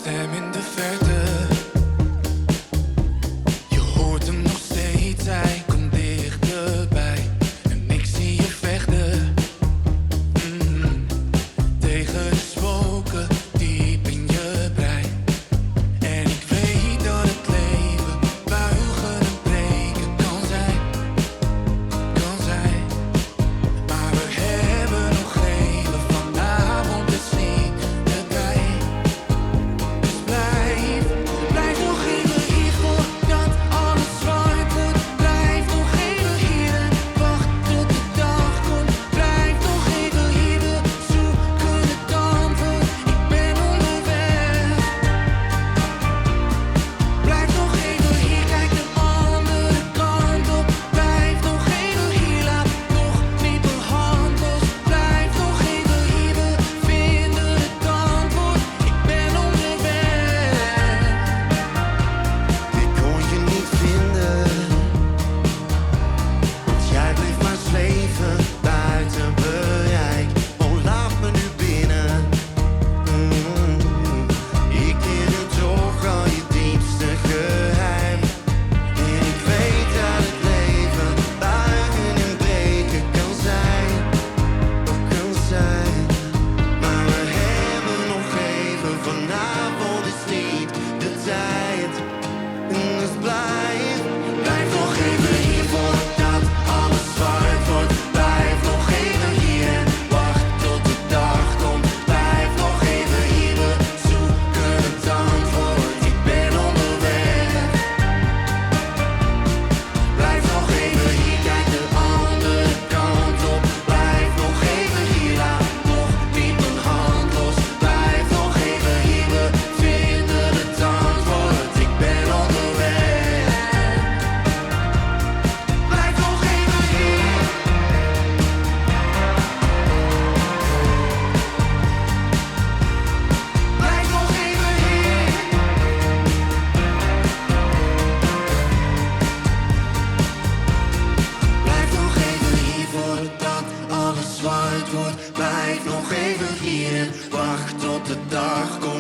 stem in de verte. Je hoort hem nog steeds, hij komt dichterbij. En ik zie je vechten tegen de spoken diep in je brein. En ik weet dat het leven buigen en breken kan zijn. Maar we hebben nog even, vanavond is niet de tijd. Dus blijf nog even hier voordat alles zwart wordt. Blijf nog even hier en wacht tot de dag komt. Blijf nog even hier, we zoeken het antwoord. Ik ben onderweg. Blijf nog even hier, kijk de andere kant op. Blijf nog even hier, laat nog niet mijn hand los. Blijf nog even hier, we vinden het antwoord. Ik ben onderweg. Ik kon je niet vinden, want jij bleef maar zweven buiten bereik. Oh, laat me nu binnen. Ik ken nu toch al je diepste geheim. En ik weet dat het leven buigen en breken kan zijn. Maar we hebben nog even, vanavond is niet de tijd. Dus blijf nog even hier voordat alles zwart wordt. Blijf nog even hier en wacht tot de dag komt. Blijf nog even hier, we zoeken het antwoord. Ik ben onderweg. Blijf nog even hier, kijk de andere kant op. Blijf nog even hier, laat nog niet mijn hand los. Blijf nog even hier, we vinden het antwoord. Ik ben onderweg. Blijf nog even hier. Blijf nog even hier. Blijf nog even hier voordat alles zwart wordt. Blijf nog even hier en wacht tot de dag komt.